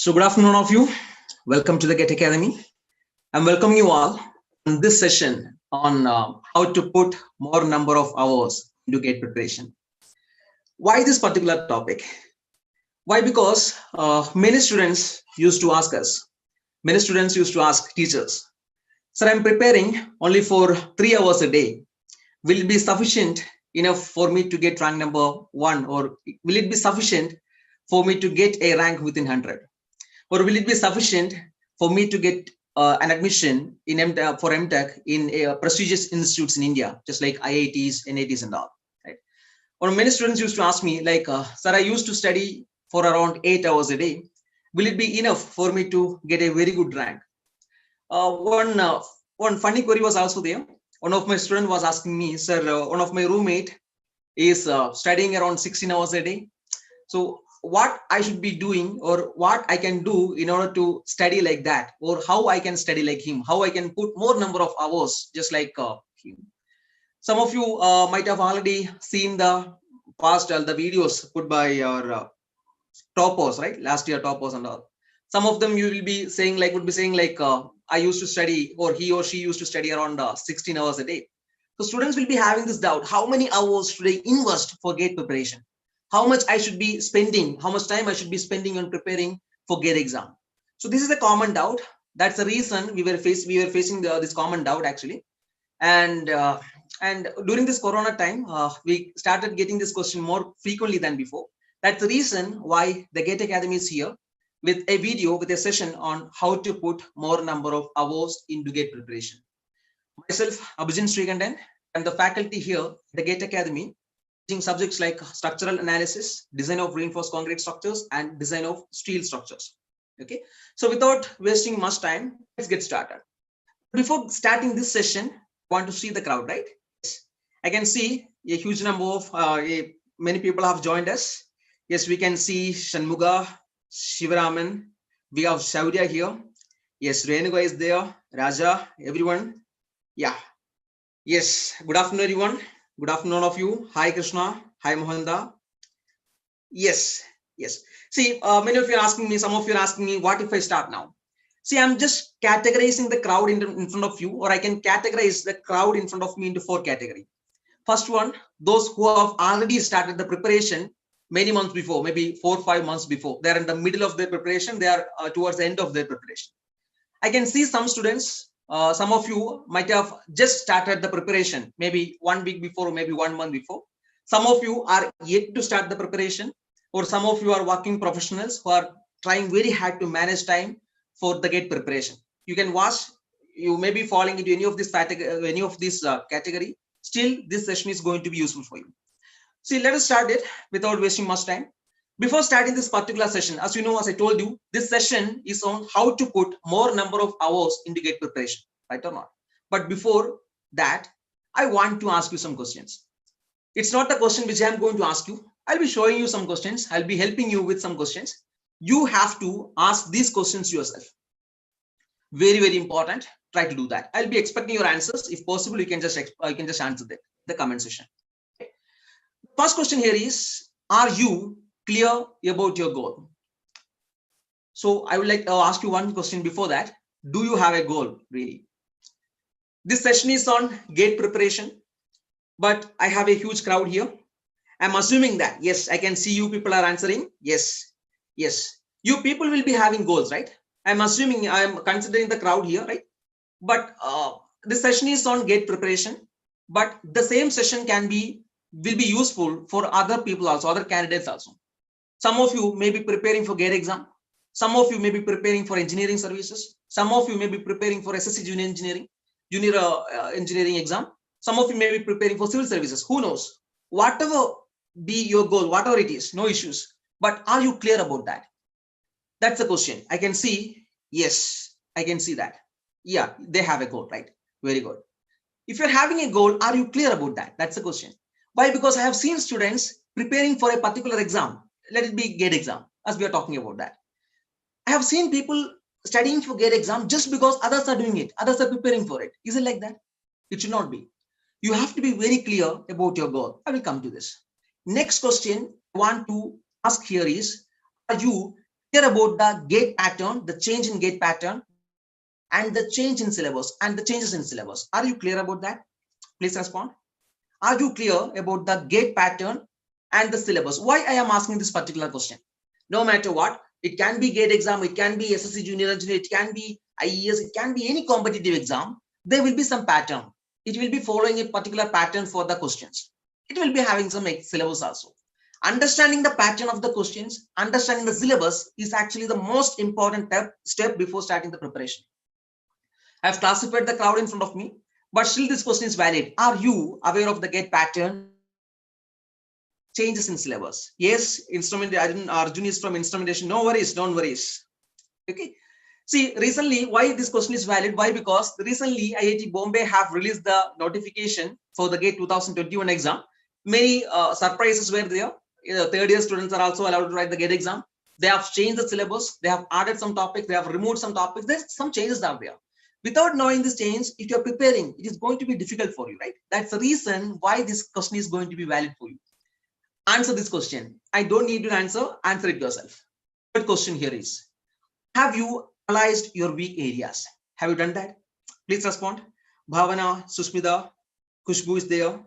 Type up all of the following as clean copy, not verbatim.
So good afternoon of you. Welcome to the GATE Academy. I'm welcoming you all in this session on how to put more number of hours into GATE preparation. Why this particular topic? Why? Because many students used to ask us, many students used to ask teachers, sir, I'm preparing only for 3 hours a day. Will it be sufficient enough for me to get rank number 1, or will it be sufficient for me to get a rank within 100? Or will it be sufficient for me to get an admission in for MTech in prestigious institutes in India, just like IITs, NITs and all, right? Or many students used to ask me like, sir, I used to study for around 8 hours a day. Will it be enough for me to get a very good rank? One funny query was also there. One of my students was asking me, sir, one of my roommate is studying around 16 hours a day. So what I should be doing, or what I can do in order to study like that, or how I can study like him, how I can put more number of hours just like him. Some of you might have already seen the past the videos put by your toppers, right? Last year toppers and all. Some of them you will be saying like, would be saying like, I used to study, or he or she used to study around 16 hours a day. So students will be having this doubt: how many hours should I invest for GATE preparation? How much I should be spending, how much time I should be spending on preparing for GATE exam? So this is a common doubt. That's the reason we were facing this common doubt actually. And during this Corona time, we started getting this question more frequently than before. That's the reason why the GATE Academy is here with a video, with a session on how to put more number of hours into GATE preparation. Myself, Abhijan Srikandan, and the faculty here at the GATE Academy, teaching subjects like structural analysis, design of reinforced concrete structures, and design of steel structures. Okay, so without wasting much time, let's get started. Before starting this session, I want to see the crowd, right? Yes. I can see a huge number of many people have joined us. Yes, we can see Shanmuga, Shivaraman, we have Shaurya here. Yes, Renuga is there, Raja, everyone. Yeah. Yes, good afternoon, everyone. Good afternoon, of you. Hi, Krishna. Hi, Mohanda. Yes, yes. See, many of you are asking me, some of you are asking me, what if I start now? See, I'm just categorizing the crowd in front of you, or I can categorize the crowd in front of me into 4 categories. First one, those who have already started the preparation many months before, maybe 4 or 5 months before. They're in the middle of their preparation. They are towards the end of their preparation. I can see some students, some of you might have just started the preparation, maybe 1 week before, or maybe 1 month before. Some of you are yet to start the preparation, or some of you are working professionals who are trying very hard to manage time for the GATE preparation. You can watch, you may be falling into any of this category. Still, this session is going to be useful for you. See, let us start it without wasting much time. Before starting this particular session, as you know, as I told you, this session is on how to put more number of hours into GATE preparation, right or not? But before that, I want to ask you some questions. It's not the question which I'm going to ask you. I'll be showing you some questions. I'll be helping you with some questions. You have to ask these questions yourself. Very, very important. Try to do that. I'll be expecting your answers. If possible, you can just answer the comment section. Okay. First question here is, are you clear about your goal? So I would like to ask you one question before that. Do you have a goal really? This session is on GATE preparation, but I have a huge crowd here. I'm assuming that, yes, I can see you people are answering. Yes, yes. You people will be having goals, right? I'm assuming, I'm considering the crowd here, right? But this session is on GATE preparation, but the same session will be useful for other people also, other candidates also. Some of you may be preparing for GATE exam. Some of you may be preparing for engineering services. Some of you may be preparing for SSC junior engineering exam. Some of you may be preparing for civil services. Who knows? Whatever be your goal, whatever it is, no issues. But are you clear about that? That's the question. I can see, yes, I can see that. Yeah, they have a goal, right? Very good. If you're having a goal, are you clear about that? That's the question. Why? Because I have seen students preparing for a particular exam. Let it be GATE exam, as we are talking about that. I have seen people studying for GATE exam just because others are doing it. Others are preparing for it. Is it like that? It should not be. You have to be very clear about your goal. I will come to this. Next question I want to ask here is, are you clear about the GATE pattern, the change in GATE pattern, and the change in syllabus and the changes in syllabus? Are you clear about that? Please respond. Are you clear about the GATE pattern and the syllabus? Why I am asking this particular question? No matter what, it can be GATE exam, it can be SSC Junior Engineer, it can be IES, it can be any competitive exam. There will be some pattern. It will be following a particular pattern for the questions. It will be having some syllabus also. Understanding the pattern of the questions, understanding the syllabus is actually the most important step before starting the preparation. I have classified the crowd in front of me, but still this question is valid. Are you aware of the GATE pattern, changes in syllabus? Yes, Arjun is from instrumentation. No worries, don't worry. Okay. See, recently, why this question is valid? Why? Because recently IIT Bombay have released the notification for the GATE 2021 exam. Many surprises were there. Third year students are also allowed to write the GATE exam. They have changed the syllabus. They have added some topics. They have removed some topics. There's some changes out there. Without knowing this change, if you're preparing, it is going to be difficult for you, right? That's the reason why this question is going to be valid for you. Answer this question. I don't need to answer it yourself. Third question here is, have you analyzed your weak areas? Have you done that? Please respond. Bhavana, Susmita, Kushbu is there.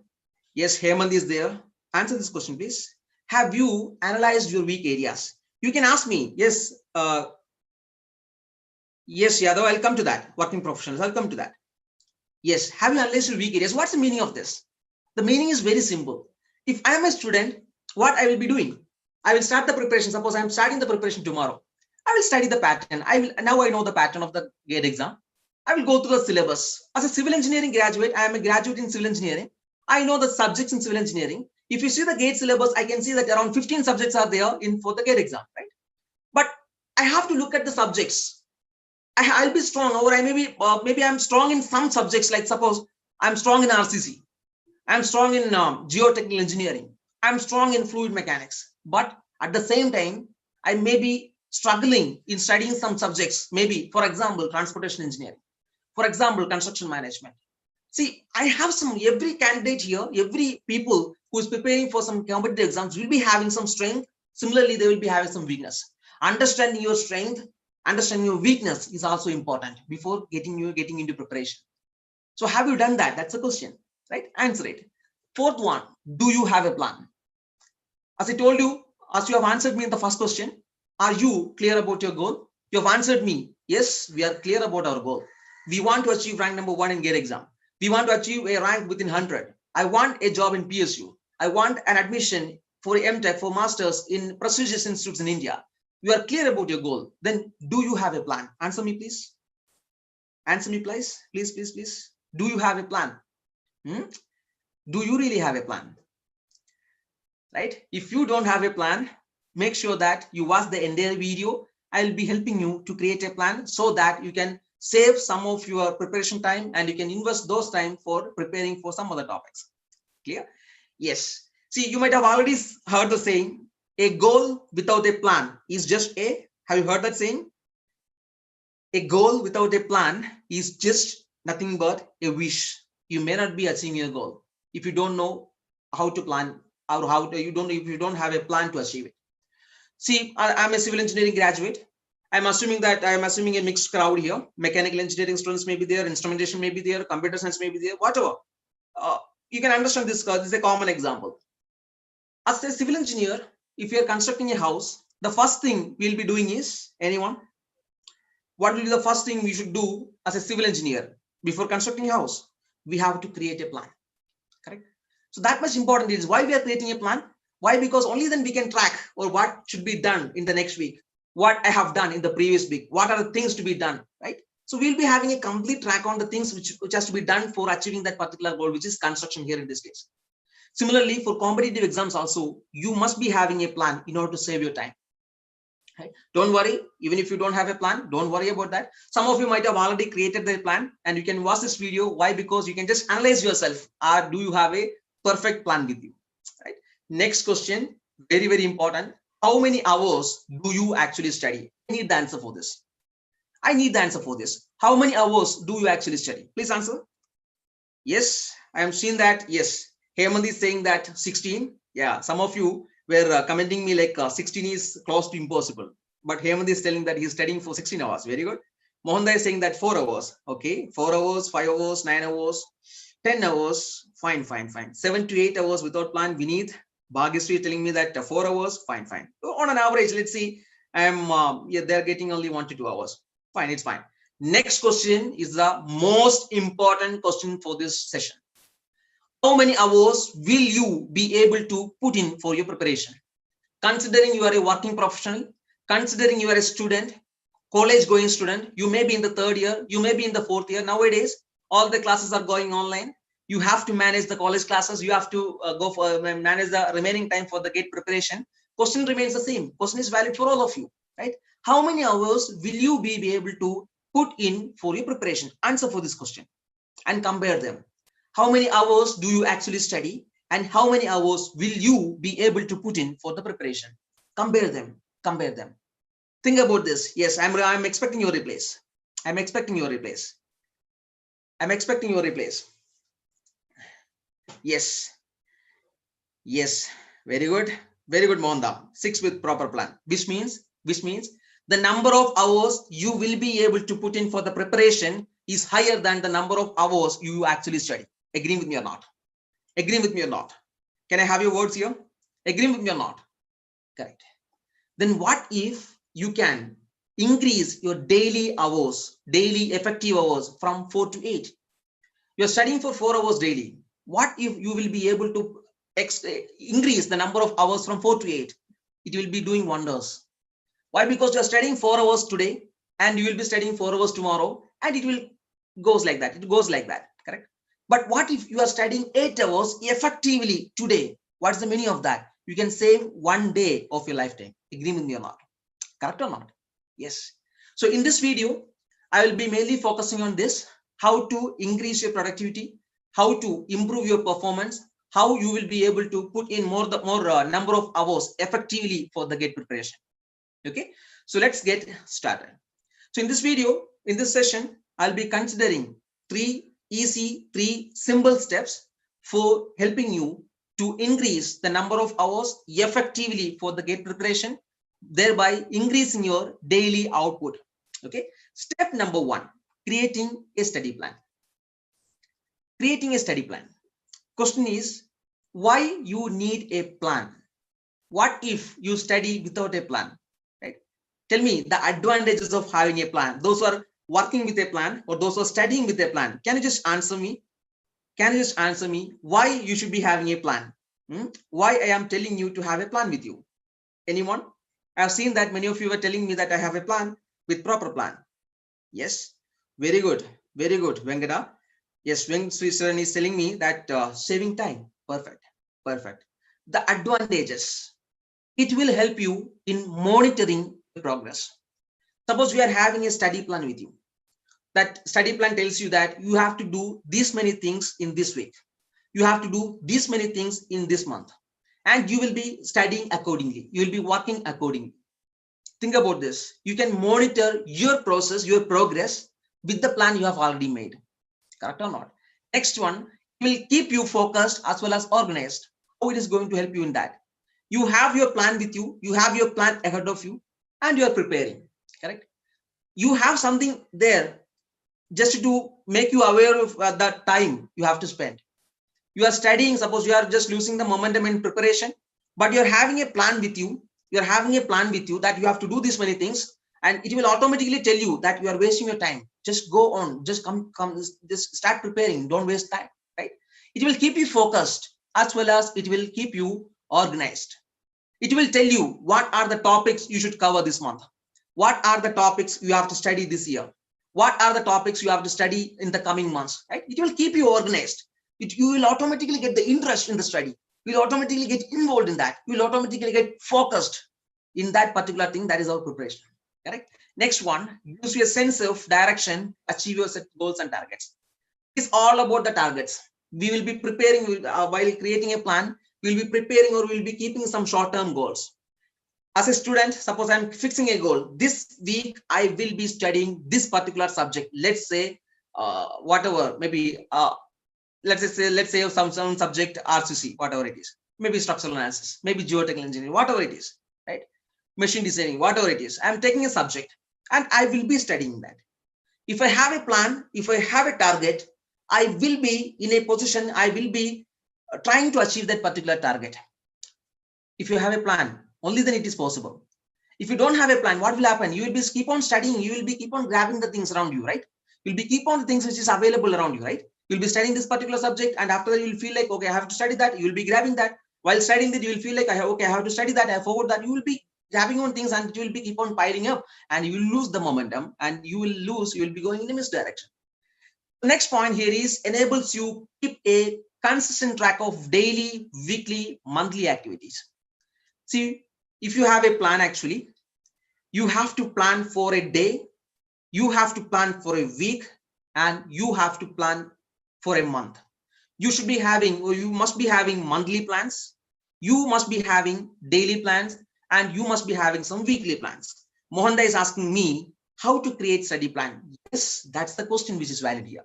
Yes, Hemant is there. Answer this question, please. Have you analyzed your weak areas? You can ask me. Yes, yes, Yadav, I'll come to that. Working professionals, I'll come to that. Yes, have you analyzed your weak areas? What's the meaning of this? The meaning is very simple. If I am a student, what I will be doing? I will start the preparation. Suppose I'm starting the preparation tomorrow. I will study the pattern. Now I know the pattern of the GATE exam. I will go through the syllabus. As a civil engineering graduate, I am a graduate in civil engineering. I know the subjects in civil engineering. If you see the GATE syllabus, I can see that around 15 subjects are there for the GATE exam, right? But I have to look at the subjects. I'll be strong, or maybe I'm strong in some subjects. Like suppose I'm strong in RCC. I'm strong in geotechnical engineering. I'm strong in fluid mechanics. But at the same time, I may be struggling in studying some subjects. Maybe, for example, transportation engineering. For example, construction management. See, I have every candidate here, every people who is preparing for some competitive exams will be having some strength. Similarly, they will be having some weakness. Understanding your strength, understanding your weakness is also important before getting into preparation. So have you done that? That's the question, right? Answer it. Fourth one, do you have a plan? As I told you, as you have answered me in the first question, are you clear about your goal? You have answered me. Yes, we are clear about our goal. We want to achieve rank number 1 in GATE exam. We want to achieve a rank within 100. I want a job in PSU. I want an admission for MTech, for masters in prestigious institutes in India. You are clear about your goal. Then do you have a plan? Answer me, please. Answer me, please. Please. Do you have a plan? Do you really have a plan? Right? If you don't have a plan, make sure that you watch the entire video. I'll be helping you to create a plan so that you can save some of your preparation time and you can invest those time for preparing for some other topics. Clear? Yes. See, you might have already heard the saying, a goal without a plan is just have you heard that saying? A goal without a plan is just nothing but a wish. You may not be achieving your goal if you don't know how to plan, or if you don't have a plan to achieve it. See, I'm a civil engineering graduate. I'm assuming a mixed crowd here. Mechanical engineering students may be there, instrumentation may be there, computer science may be there, whatever. You can understand this because this is a common example. As a civil engineer, if you're constructing a house, the first thing we'll be doing is, anyone? What will be the first thing we should do as a civil engineer before constructing a house? We have to create a plan, correct? So that much important is why we are creating a plan. Why? Because only then we can track or what should be done in the next week, what I have done in the previous week, what are the things to be done, right? So we'll be having a complete track on the things which has to be done for achieving that particular goal, which is construction here in this case. Similarly, for competitive exams also, you must be having a plan in order to save your time. Right? Don't worry, even if you don't have a plan, don't worry about that. Some of you might have already created their plan and you can watch this video. Why? Because you can just analyze yourself. Or do you have a perfect plan with you? Right? Next question, very, very important. How many hours do you actually study? I need the answer for this. I need the answer for this. How many hours do you actually study? Please answer. Yes, I am seeing that. Yes, Hemant is saying that 16. Yeah, some of you were commenting me like 16 is close to impossible. but Hemant is telling that he's studying for 16 hours. Very good. Mohanda is saying that 4 hours. Okay, 4 hours, 5 hours, 9 hours, 10 hours. Fine, fine, fine. 7 to 8 hours without plan. Vineet, Bhagyasri is telling me that 4 hours. Fine, fine. So on an average, let's see. Yeah, they're getting only 1 to 2 hours. Fine, it's fine. Next question is the most important question for this session. How many hours will you be able to put in for your preparation? Considering you are a working professional, considering you are a student, college going student, you may be in the 3rd year, you may be in the 4th year. Nowadays, all the classes are going online. You have to manage the college classes. You have to go for manage the remaining time for the GATE preparation. Question remains the same. Question is valid for all of you, right? How many hours will you be able to put in for your preparation? Answer for this question and compare them. How many hours do you actually study? And how many hours will you be able to put in for the preparation? Compare them. Compare them. Think about this. Yes, I'm expecting your replies. I'm expecting your replies. I'm expecting your replies. Yes. Yes. Very good. Very good, Mohanda. 6 with proper plan. Which means the number of hours you will be able to put in for the preparation is higher than the number of hours you actually study. Agree with me or not? Agree with me or not? Can I have your words here? Agree with me or not? Correct. Then what if you can increase your daily hours, daily effective hours from 4 to 8? You're studying for 4 hours daily. What if you will be able to increase the number of hours from 4 to 8? It will be doing wonders. Why? Because you're studying 4 hours today and you will be studying 4 hours tomorrow, and it will goes like that. It goes like that. Correct. But what if you are studying 8 hours effectively today? What's the meaning of that? You can save 1 day of your lifetime. Agree with me or not? Correct or not? Yes. So in this video, I will be mainly focusing on this: how to increase your productivity, how to improve your performance, how you will be able to put in more number of hours effectively for the GATE preparation. Okay. So let's get started. So in this video, in this session, I'll be considering 3 easy, 3 simple steps for helping you to increase the number of hours effectively for the GATE preparation, thereby increasing your daily output. Okay. Step number 1, creating a study plan. Creating a study plan. Question is, why you need a plan? What if you study without a plan? Right? Tell me the advantages of having a plan. Those who are working with a plan or those who are studying with a plan, can you just answer me? Can you just answer me why you should be having a plan? Why I am telling you to have a plan with you? Anyone? I have seen that many of you are telling me that I have a plan with proper plan. Yes, very good, Venkata. Yes, Switzerland is telling me that saving time. Perfect, perfect. The advantages: it will help you in monitoring progress. Suppose we are having a study plan with you. That study plan tells you that you have to do this many things in this week. You have to do this many things in this month. And you will be studying accordingly. You will be working accordingly. Think about this. You can monitor your process, your progress with the plan you have already made. Correct or not? Next one, it will keep you focused as well as organized. How it is going to help you in that? You have your plan with you. You have your plan ahead of you and you are preparing. Correct? You have something there just to make you aware of the time you have to spend. You are studying, suppose you are just losing the momentum in preparation, but you're having a plan with you. You're having a plan with you that you have to do this many things, and it will automatically tell you that you are wasting your time. Just go on, just just start preparing. Don't waste time, right? It will keep you focused as well as it will keep you organized. It will tell you what are the topics you should cover this month. What are the topics you have to study this year? What are the topics you have to study in the coming months, right? It will keep you organized. You will automatically get the interest in the study. You will automatically get involved in that. You will automatically get focused in that particular thing. That is our preparation. Correct? Next one, use your sense of direction, achieve your set goals and targets. It's all about the targets. We will be preparing while creating a plan. We will be preparing or we will be keeping some short-term goals. As a student, suppose I'm fixing a goal. This week, I will be studying this particular subject. Let's say, whatever, maybe, let's say some subject RCC, whatever it is, maybe structural analysis, maybe geotechnical engineering, whatever it is, right? machine designing, whatever it is. I'm taking a subject and I will be studying that. If I have a plan, if I have a target, I will be in a position, I will be trying to achieve that particular target. If you have a plan, only then it is possible. If you don't have a plan, what will happen? You will be keep on studying, you will be keep on grabbing the things around you, right? You'll be keep on the things which is available around you, right? You'll be studying this particular subject, and after that you will feel like, okay, I have to study that. You will be grabbing that. While studying that, you will feel like, okay, I have to study that. I forgot that. You will be grabbing on things, and you will be keep on piling up, and you will lose the momentum, and you will be going in a misdirection. The next point here is enables you keep a consistent track of daily, weekly, monthly activities. See, if you have a plan, actually, you have to plan for a day, you have to plan for a week, and you have to plan for a month. You should be having, or you must be having monthly plans, you must be having daily plans, and you must be having some weekly plans. Mohanda is asking me how to create study plan. Yes, that's the question which is valid here.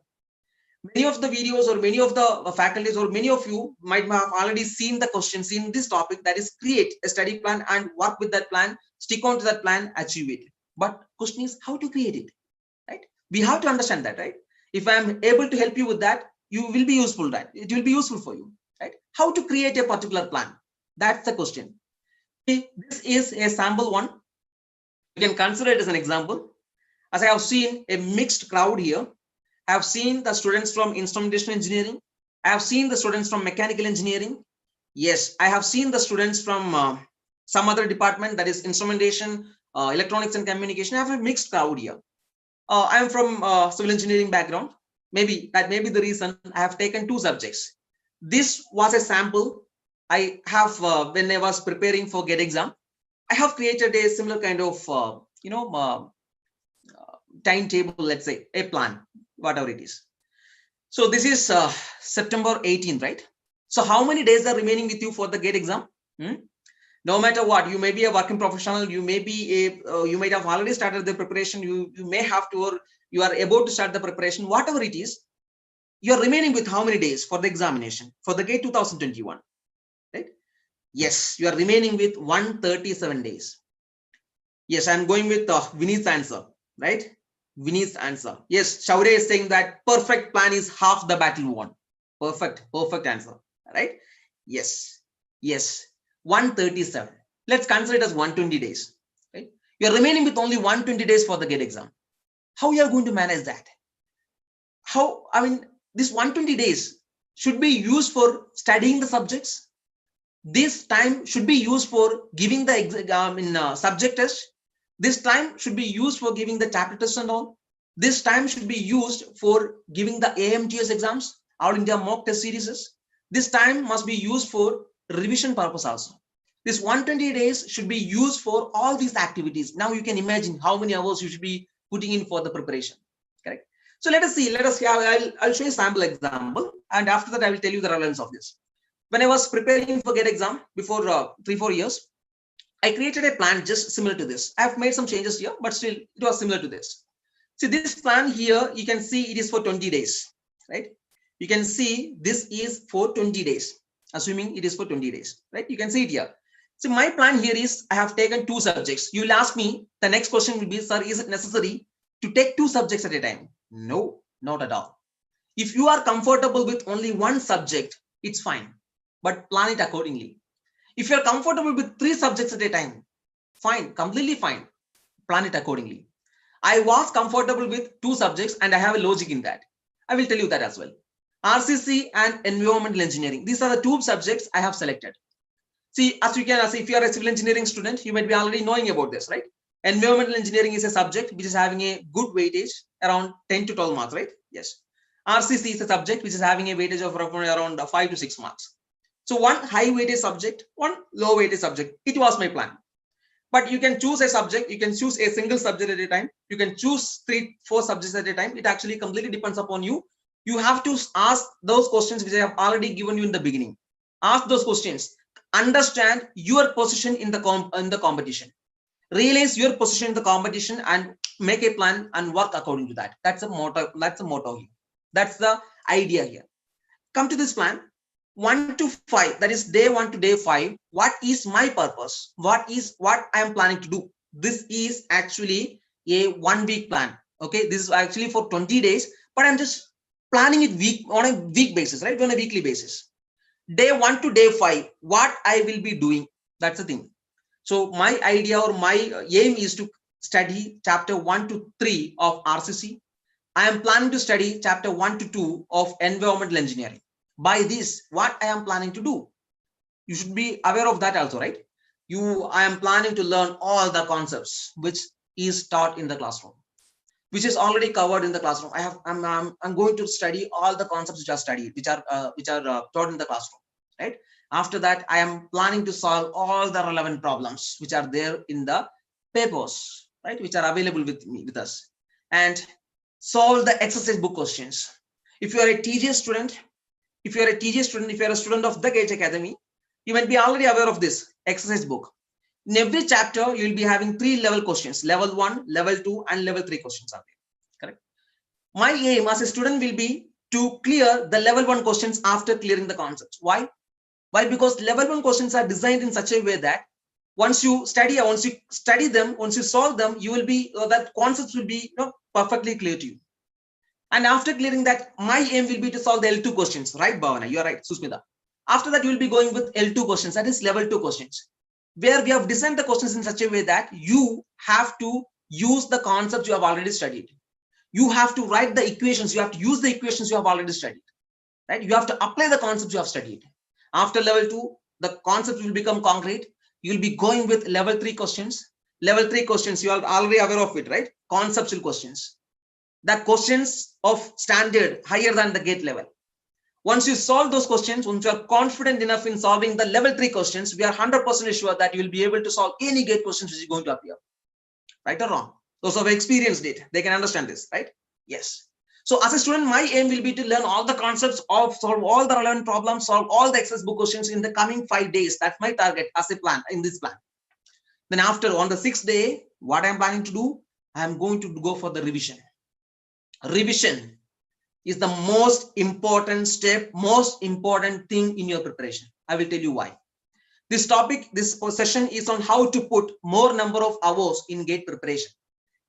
Many of the videos or many of the faculties or many of you might have already seen the questions in this topic, that is create a study plan and work with that plan, stick on to that plan, achieve it. But question is how to create it, right? We have to understand that, right? If I am able to help you with that, you will be useful, right? It will be useful for you, right? How to create a particular plan? That's the question. Okay, this is a sample one. You can consider it as an example. As I have seen a mixed crowd here, I have seen the students from instrumentation engineering. I have seen the students from mechanical engineering. Yes, I have seen the students from some other department, that is instrumentation, electronics and communication. I have a mixed crowd here. I am from civil engineering background. Maybe that may be the reason I have taken two subjects. This was a sample I have when I was preparing for GATE exam. I have created a similar kind of timetable, let's say a plan, whatever it is. So this is September 18th, right? So how many days are remaining with you for the GATE exam? No matter what, you may be a working professional, you may be a, you might have already started the preparation, you may have to, or you are about to start the preparation, whatever it is, you are remaining with how many days for the examination, for the GATE 2021, right? Yes, you are remaining with 137 days. Yes, I'm going with Vinith's answer, right? Vinith's answer. Yes, Shaurya is saying that perfect plan is half the battle won. Perfect answer, right? Yes, yes, 137. Let's consider it as 120 days, right? You're remaining with only 120 days for the GATE exam. How you are going to manage that? How, I mean, this 120 days should be used for studying the subjects. This time should be used for giving the subject test. This time should be used for giving the chapter test and all. This time should be used for giving the AMTS exams, All India mock test series. This time must be used for revision purpose also. This 120 days should be used for all these activities. Now you can imagine how many hours you should be putting in for the preparation, correct? So let us see, I'll show you a sample example, and after that I will tell you the relevance of this. When I was preparing for GATE exam before 3-4 years, I created a plan just similar to this. I have made some changes here, but still it was similar to this. See, this plan here, you can see it is for 20 days, right? You can see this is for 20 days, assuming it is for 20 days, right? You can see it here. So my plan here is I have taken two subjects. You will ask me, the next question will be, sir, is it necessary to take two subjects at a time? No, not at all. If you are comfortable with only one subject, it's fine, but plan it accordingly. If you're comfortable with 3 subjects at a time, fine, completely fine, plan it accordingly. I was comfortable with 2 subjects and I have a logic in that. I will tell you that as well. RCC and environmental engineering. These are the 2 subjects I have selected. See, as you can see, if you are a civil engineering student, you might be already knowing about this, right? Environmental engineering is a subject which is having a good weightage around 10 to 12 marks, right? Yes. RCC is a subject which is having a weightage of around 5 to 6 marks. So one high weightage subject, one low weightage subject. It was my plan. But you can choose a subject, you can choose a single subject at a time. You can choose 3-4 subjects at a time. It actually completely depends upon you. You have to ask those questions which I have already given you in the beginning. Ask those questions. Understand your position in the competition. Realize your position in the competition and make a plan and work according to that. That's a motto. That's a motto here. That's the idea here. Come to this plan. 1 to 5, that is day 1 to day 5, what is my purpose? What I am planning to do? This is actually a 1 week plan. Okay, this is actually for 20 days, but I'm just planning it on a week basis, right? On a weekly basis. Day 1 to day 5, what I will be doing. That's the thing. So my idea or my aim is to study chapter 1 to 3 of RCC. I am planning to study chapter 1 to 2 of environmental engineering. By this, what I am planning to do, you should be aware of that also, right? I am planning to learn all the concepts which is taught in the classroom, which is already covered in the classroom. I'm going to study all the concepts which are studied, which are taught in the classroom, right? After that, I am planning to solve all the relevant problems which are there in the papers, right? Which are available with us, and solve the exercise book questions. If you are a TJ student, if you are a student of the GATE Academy, you might be already aware of this exercise book. In every chapter, you will be having 3 level questions: level 1, level 2, and level 3 questions are there. Correct. My aim as a student will be to clear the level 1 questions after clearing the concepts. Why? Because level 1 questions are designed in such a way that once you study them, once you solve them, you will be that concepts will be perfectly clear to you. And after clearing that, my aim will be to solve the L2 questions, right, Bhavana? You are right, Susmita. After that, you will be going with L2 questions, that is level 2 questions, where we have designed the questions in such a way that you have to use the concepts you have already studied. You have to write the equations, you have to use the equations you have already studied, right? You have to apply the concepts you have studied. After level 2, the concepts will become concrete. You will be going with level 3 questions. Level 3 questions, you are already aware of it, right? Conceptual questions. The questions of standard higher than the GATE level. Once you solve those questions, once you are confident enough in solving the level 3 questions, we are 100% sure that you will be able to solve any GATE questions which is going to appear. Right or wrong? Those who have experienced it, they can understand this, right? Yes. So as a student, my aim will be to learn all the concepts, solve all the relevant problems, solve all the exercise book questions in the coming 5 days. That's my target as a plan in this plan. Then after, on the 6th day, what I'm planning to do, I'm going to go for the revision. Revision is the most important step, most important thing in your preparation. I will tell you why. This session is on how to put more number of hours in GATE preparation.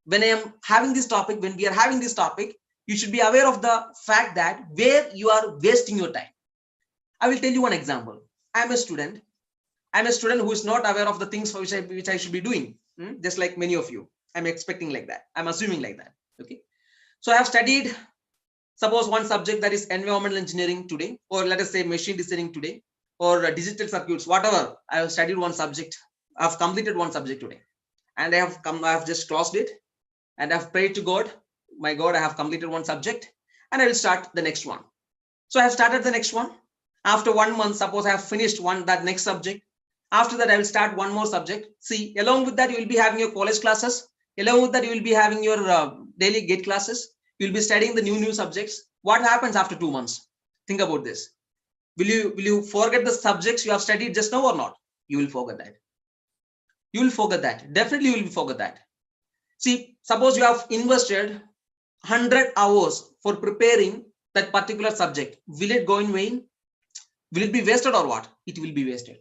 When we are having this topic, you should be aware of the fact that where you are wasting your time. I will tell you one example. I'm a student who is not aware of the things for which I should be doing. Just like many of you. I'm expecting like that. I'm assuming like that. Okay. So I have studied, suppose, one subject, that is environmental engineering today, or let us say machine designing today, or digital circuits, whatever. I have studied one subject. I've completed one subject today, and I have just closed it, and I've prayed to God. My God, I have completed one subject, and I will start the next one. So I have started the next one. After 1 month, suppose I have finished that next subject. After that, I will start one more subject. See, along with that, you will be having your college classes. Along with that, you will be having your daily GATE classes. You will be studying the new subjects. What happens after 2 months? Think about this. Will you forget the subjects you have studied just now or not? You will forget that. You will forget that. Definitely, you will forget that. See, suppose you have invested 100 hours for preparing that particular subject. Will it go in vain? Will it be wasted or what? It will be wasted.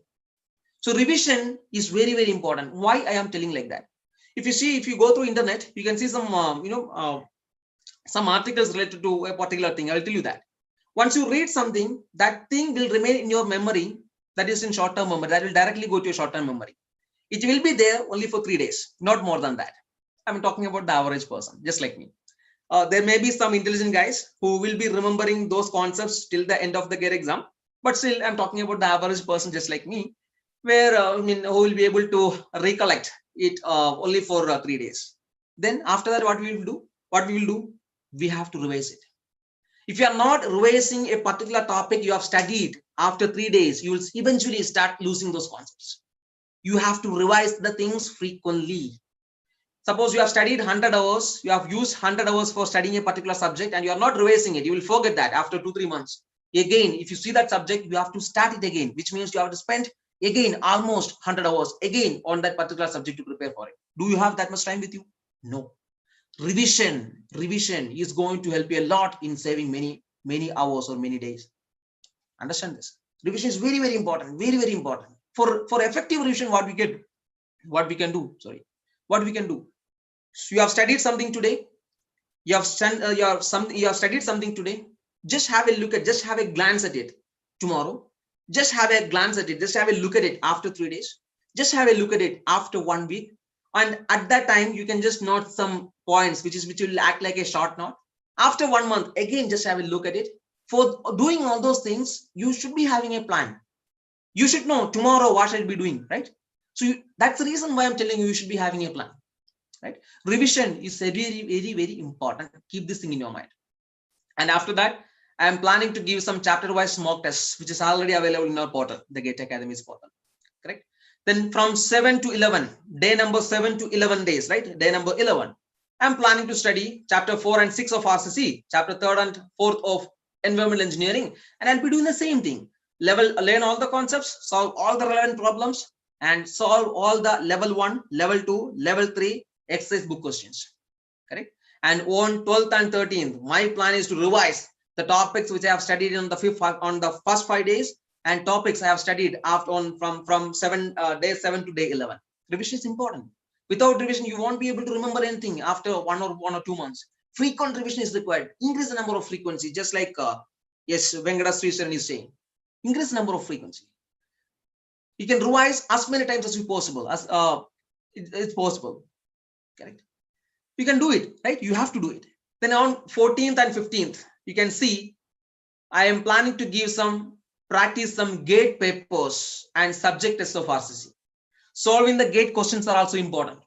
So revision is very, very important. Why I am telling like that? If you go through internet, you can see some some articles related to a particular thing. I will tell you that. Once you read something, that thing will remain in your memory. That is in short-term memory. That will directly go to your short-term memory. It will be there only for 3 days, not more than that. I'm talking about the average person, just like me. There may be some intelligent guys who will be remembering those concepts till the end of the GATE exam. But still, I'm talking about the average person, just like me, where who will be able to recollect it only for 3 days. Then after that, what we will do? We have to revise it. If you are not revising a particular topic you have studied, after 3 days, you will eventually start losing those concepts. You have to revise the things frequently. Suppose you have studied 100 hours, you have used 100 hours for studying a particular subject, and you are not revising it. You will forget that after 2-3 months. Again, if you see that subject, you have to start it again, which means you have to spend again almost 100 hours again on that particular subject to prepare for it. Do you have that much time with you? No. Revision is going to help you a lot in saving many hours or many days. Understand this? Revision is very, very important. Very, very important. For effective revision, what we can do. Sorry, what we can do. So you have studied something today. You have studied something today. Just have a look at. Just have a glance at it tomorrow. Just have a glance at it. Just have a look at it after 3 days. Just have a look at it after 1 week. And at that time, you can just note some points, which will act like a short note. After 1 month, again, just have a look at it. For doing all those things, you should be having a plan. You should know tomorrow what I'll be doing, right? So that's the reason why I'm telling you should be having a plan, right? Revision is a very, very, very important. Keep this thing in your mind. And after that, I am planning to give some chapter-wise mock tests, which is already available in our portal, the GATE Academy's portal, correct? Then from 7 to 11, day number 7 to 11 days, right? Day number 11, I'm planning to study chapter 4 and 6 of RCC, chapter 3rd and 4th of environmental engineering, and I'll be doing the same thing. Learn all the concepts, solve all the relevant problems, and solve all the level 1, level 2, level 3 exercise book questions, correct? And on 12th and 13th, my plan is to revise the topics which I have studied on the first 5 days, and topics I have studied after from day 7 to day 11. Revision is important. Without revision, you won't be able to remember anything after 1 or 2 months. Frequent revision is required. Increase the number of frequency, just like yes, Venkata Srisaran is saying. Increase the number of frequency. You can revise as many times as possible, as it's possible. Correct. You can do it, right? You have to do it. Then on 14th and 15th, you can see I am planning to practice some GATE papers and subject tests of RCC. Solving the GATE questions are also important.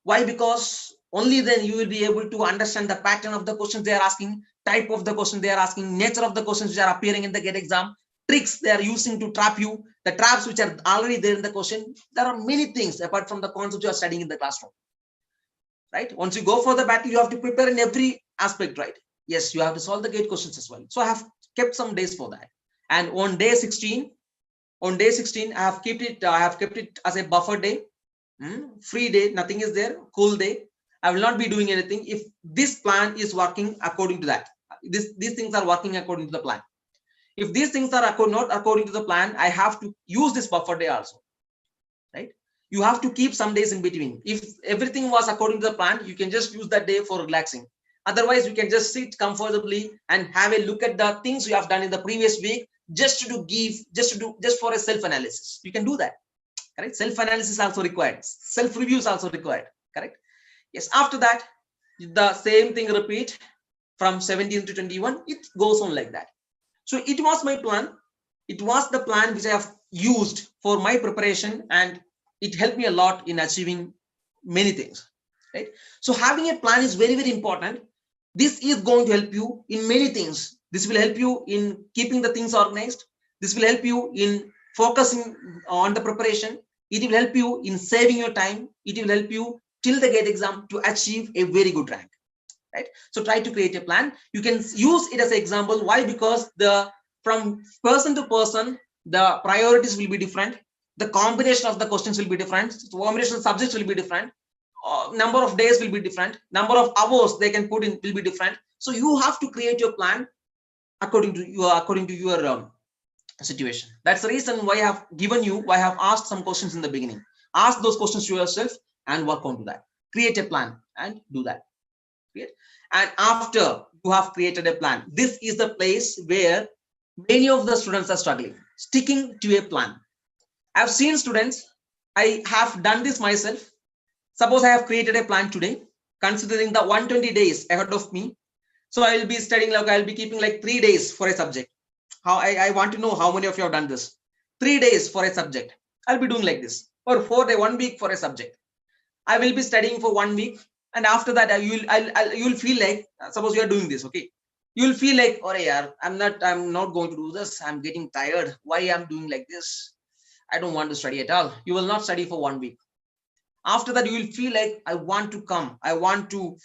Why? Because only then you will be able to understand the pattern of the questions they are asking, type of the question they are asking, nature of the questions which are appearing in the GATE exam, tricks they are using to trap you, the traps which are already there in the question. There are many things apart from the concepts you are studying in the classroom, right? Once you go for the battle, you have to prepare in every aspect, right? Yes, you have to solve the GATE questions as well. So I have kept some days for that. And on day 16, I have kept it as a buffer day, free day, nothing is there, cool day. I will not be doing anything if this plan is working according to that. These things are working according to the plan. If these things are not according to the plan, I have to use this buffer day also, right? You have to keep some days in between. If everything was according to the plan, you can just use that day for relaxing. Otherwise, you can just sit comfortably and have a look at the things you have done in the previous week, just for a self-analysis. You can do that, correct? Self-analysis also required. Self-review is also required, correct? Yes. After that, the same thing repeat from 17 to 21. It goes on like that. So it was my plan. It was the plan which I have used for my preparation, and it helped me a lot in achieving many things, right? So having a plan is very, very important. This is going to help you in many things. This will help you in keeping the things organized. This will help you in focusing on the preparation. It will help you in saving your time. It will help you till the GATE exam to achieve a very good rank, right? So try to create a plan. You can use it as an example. Why? Because from person to person, the priorities will be different. The combination of the questions will be different. The combination of subjects will be different. Number of days will be different. Number of hours they can put in will be different. So you have to create your plan according to your situation. That's the reason why I have asked some questions in the beginning. Ask those questions to yourself and work on to that. Create a plan and do that. Create. And after you have created a plan, this is the place where many of the students are struggling, sticking to a plan. I've seen students, I have done this myself. Suppose I have created a plan today, considering the 120 days ahead of me. So I will be studying, like I'll be keeping like 3 days for a subject. How I want to know how many of you have done this. 3 days for a subject. I'll be doing like this. Or 4 days, 1 week for a subject. I will be studying for 1 week. And after that, you'll feel like, suppose you are doing this, okay? You'll feel like, oh yeah, I'm not going to do this. I'm getting tired. Why I'm doing like this? I don't want to study at all. You will not study for 1 week. After that, you will feel like, I want to come. I want to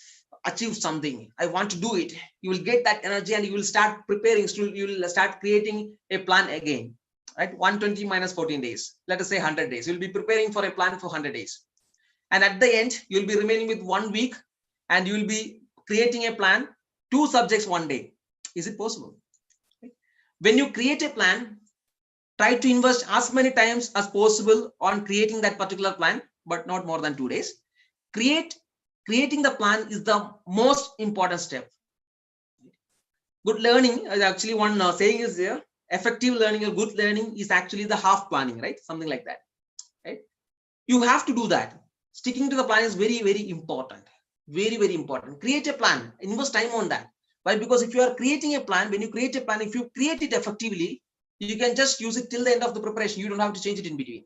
achieve something. I want to do it. You will get that energy and you will start preparing. You will start creating a plan again, right? 120 minus 14 days. Let us say 100 days. You'll be preparing for a plan for 100 days. And at the end, you'll be remaining with 1 week and you will be creating a plan, 2 subjects 1 day. Is it possible? When you create a plan, Try to invest as many times as possible on creating that particular plan, but not more than 2 days. Creating the plan is the most important step. Good learning is actually one saying is there. Effective learning or good learning is actually the half planning, right? Something like that, right? You have to do that. Sticking to the plan is very, very important. Very, very important. Create a plan. Invest time on that. Why? Because if you are creating a plan, when you create a plan, if you create it effectively, you can just use it till the end of the preparation. You don't have to change it in between.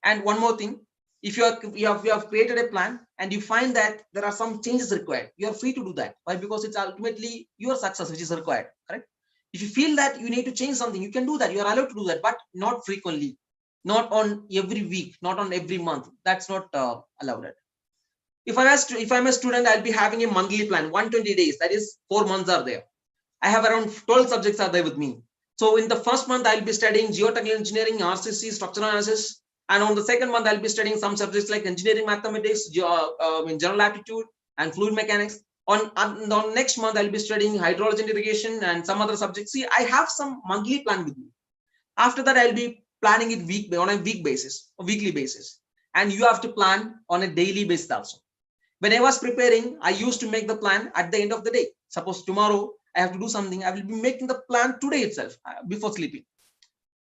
And one more thing, if you have created a plan and you find that there are some changes required, you are free to do that. Why? Because it's ultimately your success which is required, correct? If you feel that you need to change something, you can do that. You are allowed to do that, but not frequently, not on every week, not on every month. That's not allowed. If I'm a student, I'll be having a monthly plan, 120 days. That is 4 months are there. I have around 12 subjects are there with me. So in the first month, I'll be studying geotechnical engineering, RCC, structural analysis. And on the second month, I'll be studying some subjects like engineering mathematics, general aptitude, and fluid mechanics. On next month, I'll be studying hydrology and irrigation and some other subjects. See, I have some monthly plan with me. After that, I'll be planning it on a weekly basis. And you have to plan on a daily basis also. When I was preparing, I used to make the plan at the end of the day. Suppose tomorrow I have to do something, I will be making the plan today itself before sleeping,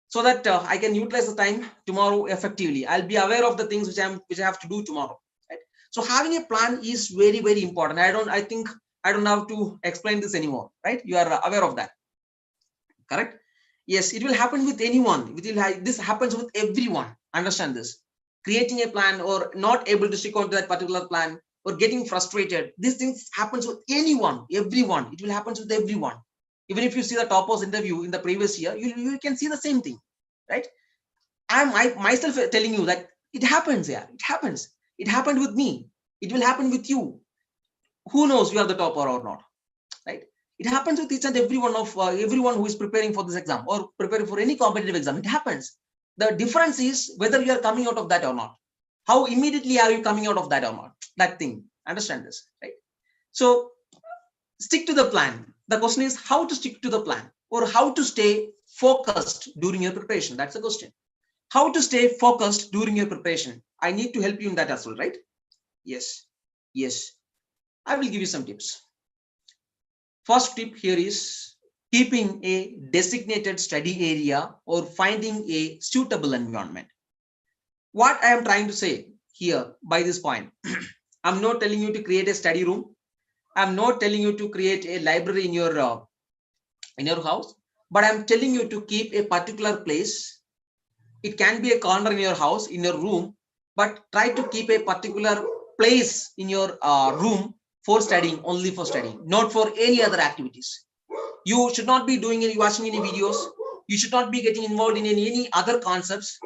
so that I can utilize the time tomorrow effectively. I'll be aware of the things which I have to do tomorrow. Right? So having a plan is very, very important. I think I don't have to explain this anymore, right? You are aware of that, correct? Yes, it will happen with anyone. This happens with everyone. Understand this. Creating a plan or not able to stick on to that particular plan or getting frustrated. These things happens with anyone, everyone. It will happen with everyone. Even if you see the toppers interview in the previous year, you can see the same thing, right? I myself telling you that it happens. Yeah, it happens. It happened with me. It will happen with you. Who knows you are the topper or not, right? It happens with each and everyone everyone who is preparing for this exam or preparing for any competitive exam. It happens. The difference is whether you are coming out of that or not. How immediately are you coming out of that or not? That thing. Understand this, right? So stick to the plan. The question is how to stick to the plan or how to stay focused during your preparation. That's the question. How to stay focused during your preparation. I need to help you in that as well, right? Yes. Yes. I will give you some tips. First tip here is keeping a designated study area or finding a suitable environment. What I am trying to say here by this point, I'm not telling you to create a study room. I'm not telling you to create a library in your house, but I'm telling you to keep a particular place. It can be a corner in your house, in your room, but try to keep a particular place in your room for studying, only for studying, not for any other activities. You should not be doing any watching any videos. You should not be getting involved in any other concepts,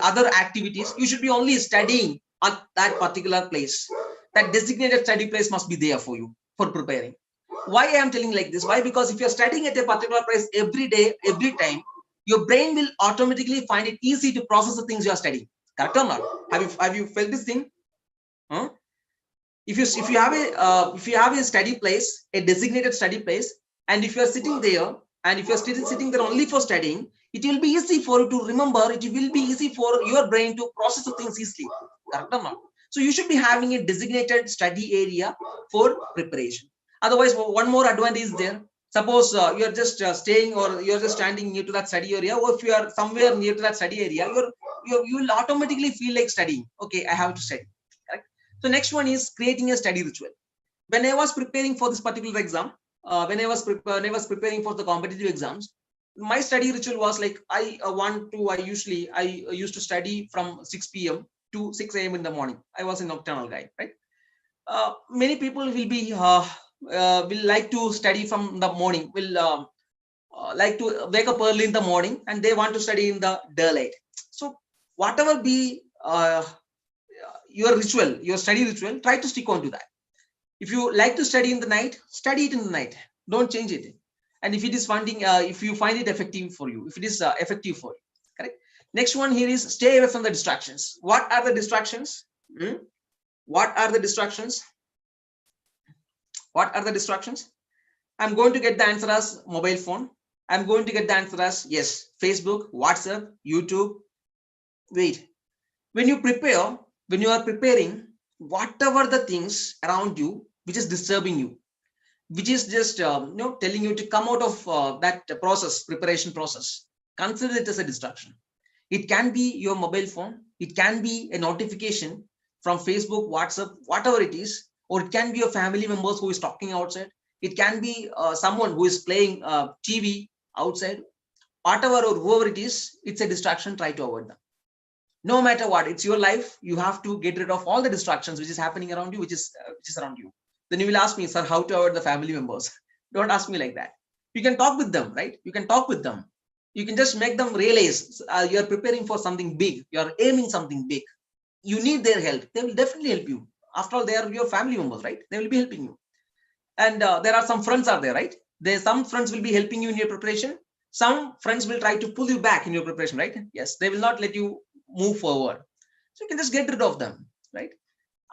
other activities. You should be only studying at that particular place. That designated study place must be there for you for preparing. Why I am telling like this? Why? Because if you're studying at a particular place every day, every time, your brain will automatically find it easy to process the things you are studying. Correct or not? Have you felt this thing? Huh? If you have a study place, a designated study place, and if you are sitting there, and if you are sitting there only for studying, it will be easy for you to remember. It will be easy for your brain to process the things easily. Correct or not? So you should be having a designated study area for preparation. Otherwise, one more advantage is there. Suppose you are just staying or you are just standing near to that study area, or if you are somewhere near to that study area, you will automatically feel like studying. Okay, I have to study. Correct? So next one is creating a study ritual. When I was preparing for this particular exam, when I was preparing for the competitive exams, my study ritual was like I used to study from 6 p.m. to 6 a.m. in the morning. I was a nocturnal guy, right? Many people will like to study from the morning, will like to wake up early in the morning, and they want to study in the daylight. So whatever be your ritual, your study ritual, try to stick on to that. If you like to study in the night, study it in the night. Don't change it. And if it is if you find it effective for you, if it is effective for you, correct. Next one here is stay away from the distractions. What are the distractions? What are the distractions? What are the distractions? I'm going to get the answer as mobile phone. I'm going to get the answer as yes, Facebook, WhatsApp, YouTube. Wait, when you prepare, when you are preparing, whatever the things around you which is disturbing you, which is just telling you to come out of that process, preparation process, consider it as a distraction. It can be your mobile phone, it can be a notification from Facebook, WhatsApp, whatever it is, or it can be your family members who is talking outside, it can be someone who is playing TV outside, whatever or whoever it is, it's a distraction. Try to avoid them. No matter what, it's your life. You have to get rid of all the distractions which is happening around you, which is around you. Then you will ask me, sir, how to avoid the family members? Don't ask me like that. You can talk with them, right? You can talk with them. You can just make them realize you're preparing for something big. You're aiming something big. You need their help. They will definitely help you. After all, they are your family members, right? They will be helping you. And there are some friends are there, right? Some friends will be helping you in your preparation. Some friends will try to pull you back in your preparation, right? Yes, they will not let you move forward. So you can just get rid of them, right?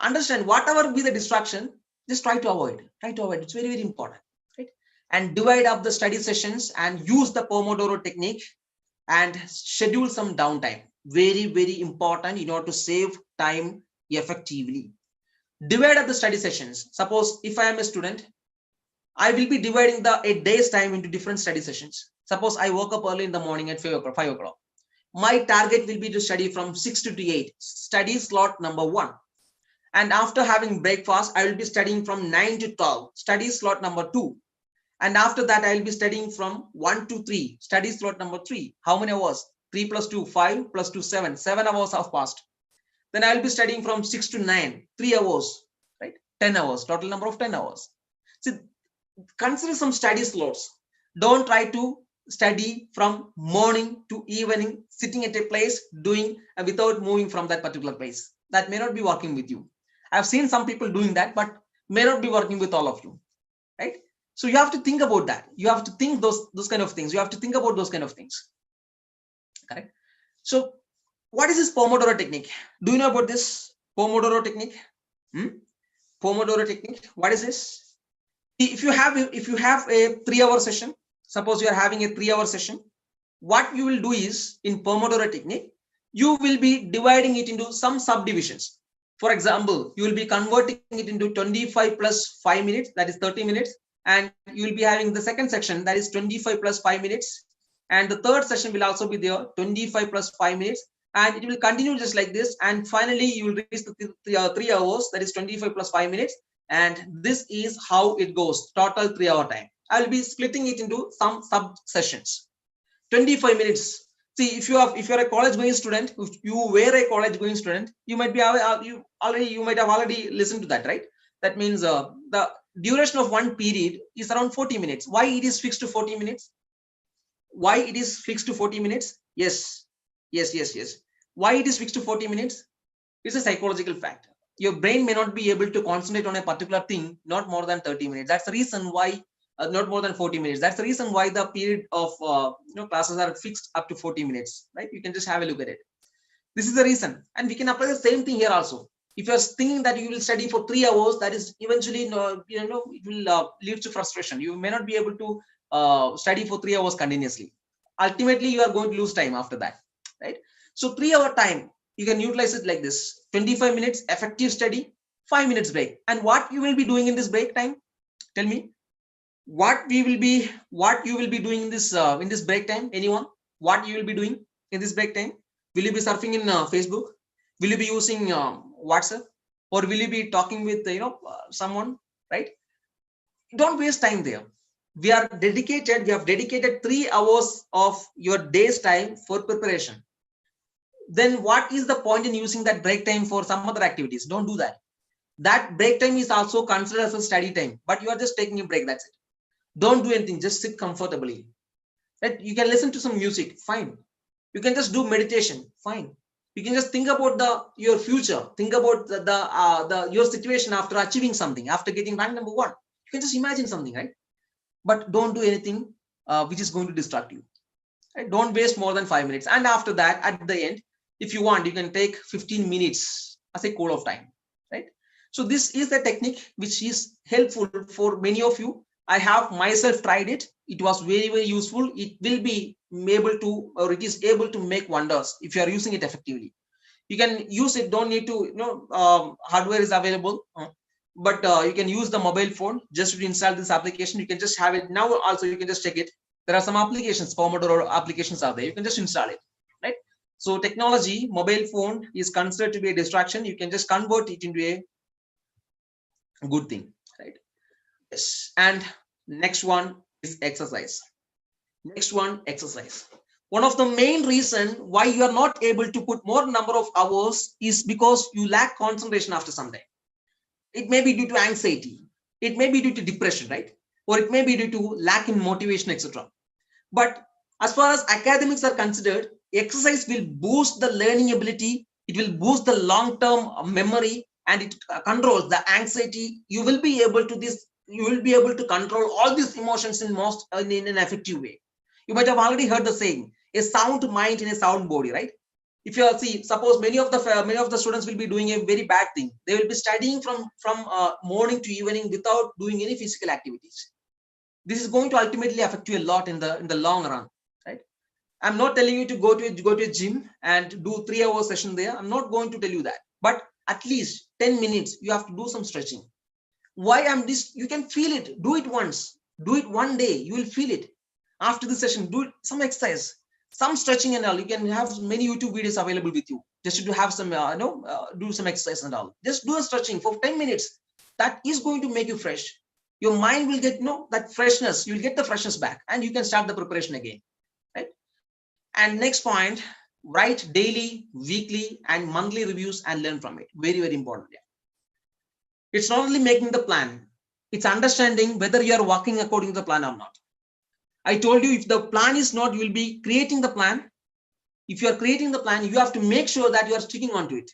Understand whatever be the distraction, just try to avoid. Try to avoid. It's very, very important, right? And divide up the study sessions and use the Pomodoro technique and schedule some downtime. Very, very important in order to save time effectively. Divide up the study sessions. Suppose if I am a student, I will be dividing a day's time into different study sessions. Suppose I woke up early in the morning at 5 o'clock. My target will be to study from 6 to 8, study slot number 1. And after having breakfast, I will be studying from 9 to 12, study slot number 2. And after that, I will be studying from 1 to 3, study slot number 3. How many hours? 3 plus 2, 5 plus 2, 7. 7 hours have passed. Then I will be studying from 6 to 9, 3 hours, right? 10 hours, total number of 10 hours. So consider some study slots. Don't try to study from morning to evening, sitting at a place, doing without moving from that particular place. That may not be working with you. I've seen some people doing that, but may not be working with all of you, right? So you have to think about that. You have to think those kind of things. You have to think about those kind of things, correct? So what is this Pomodoro technique? Do you know about this Pomodoro technique? Pomodoro technique. What is this? If you have a 3-hour session, suppose you are having a 3-hour session, what you will do is in Pomodoro technique, you will be dividing it into some subdivisions. For example, you will be converting it into 25 plus 5 minutes, that is 30 minutes. And you will be having the second section, that is 25 plus 5 minutes. And the third session will also be there, 25 plus 5 minutes. And it will continue just like this. And finally, you will reach the 3 hours, that is 25 plus 5 minutes. And this is how it goes, total 3-hour time. I will be splitting it into some sub sessions. 25 minutes. See, if you're a college going student, if you were a college going student, you might have already listened to that, right? That means the duration of one period is around 40 minutes. Why it is fixed to 40 minutes? Why it is fixed to 40 minutes? Yes. Why it is fixed to 40 minutes? It's a psychological fact. Your brain may not be able to concentrate on a particular thing not more than 30 minutes. That's the reason why not more than 40 minutes. That's the reason why the period of classes are fixed up to 40 minutes, right? You can just have a look at it. This is the reason. And we can apply the same thing here also. If you're thinking that you will study for 3 hours, that is eventually, it will lead to frustration. You may not be able to study for 3 hours continuously. Ultimately, you are going to lose time after that, right? So 3-hour time, you can utilize it like this: 25 minutes effective study, 5 minutes break. And what you will be doing in this break time? Tell me what you will be doing in this break time. Anyone? What you will be doing in this break time? Will you be surfing in Facebook? Will you be using WhatsApp? Or will you be talking with someone, right? Don't waste time there. We have dedicated 3 hours of your day's time for preparation. Then what is the point in using that break time for some other activities? Don't do that. That break time is also considered as a study time, but you are just taking a break. That's it. Don't do anything. Just sit comfortably. Right? You can listen to some music. Fine. You can just do meditation. Fine. You can just think about your future. Think about your situation after achieving something, after getting rank number 1. You can just imagine something, right? But don't do anything which is going to distract you. Right? Don't waste more than 5 minutes. And after that, at the end, if you want, you can take 15 minutes as a cool off time, right? So this is the technique which is helpful for many of you. I have myself tried it. It was very, very useful. It will be able to, or it is able to make wonders if you are using it effectively. You can use it, don't need to, hardware is available, but you can use the mobile phone just to install this application. You can just have it now. Also, you can just check it. There are some applications, Pomodoro applications are there. You can just install it, right? So technology, mobile phone is considered to be a distraction. You can just convert it into a good thing, right? Yes. And next one is exercise. Next one, exercise. One of the main reason why you are not able to put more number of hours is because you lack concentration after some time. It may be due to anxiety. It may be due to depression, right? Or it may be due to lack in motivation, etc. But as far as academics are considered, exercise will boost the learning ability. It will boost the long-term memory, and it controls the anxiety. You will be able to this. You will be able to control all these emotions in an effective way. You might have already heard the saying, a sound mind in a sound body, right? If you see, suppose many of the students will be doing a very bad thing. They will be studying from morning to evening without doing any physical activities. This is going to ultimately affect you a lot in the long run, right? I'm not telling you to go to a gym and do 3 hour session there. I'm not going to tell you that, but at least 10 minutes you have to do some stretching. Why I'm this? You can feel it. Do it once. Do it one day. You will feel it. After the session, do it, some exercise, some stretching and all. You can have many YouTube videos available with you just to have some, do some exercise and all. Just do a stretching for 10 minutes. That is going to make you fresh. Your mind will get that freshness. You'll get the freshness back, and you can start the preparation again, right? And next point, write daily, weekly, and monthly reviews and learn from it. Very, very important. Yeah. It's not only making the plan, it's understanding whether you are working according to the plan or not. I told you, if the plan is not, you will be creating the plan. If you are creating the plan, you have to make sure that you are sticking onto it.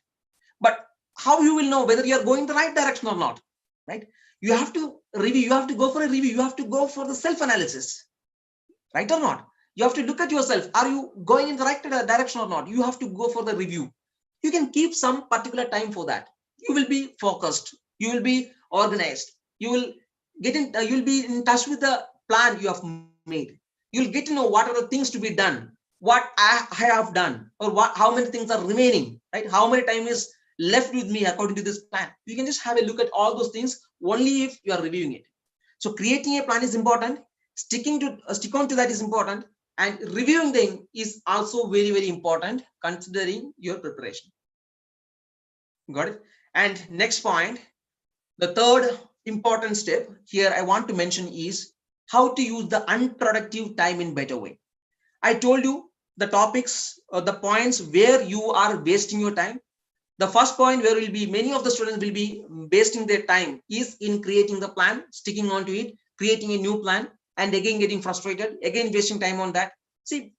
But how you will know whether you are going the right direction or not, right? You have to review. You have to go for a review. You have to go for the self-analysis, right or not? You have to look at yourself. Are you going in the right direction or not? You have to go for the review. You can keep some particular time for that. You will be focused. You will be organized. You will get in. You'll be in touch with the plan you have made. You'll get to know what are the things to be done, what I have done, or how many things are remaining, right? How many time is left with me according to this plan. You can just have a look at all those things only if you are reviewing it. So creating a plan is important. Stick on to that is important, and reviewing them is also very, very important considering your preparation. Got it? And next point, the third important step here I want to mention is how to use the unproductive time in better way. I told you the topics or the points where you are wasting your time. The first point where will be many of the students will be wasting their time is in creating the plan, sticking onto it, creating a new plan, and again getting frustrated, again wasting time on that. See,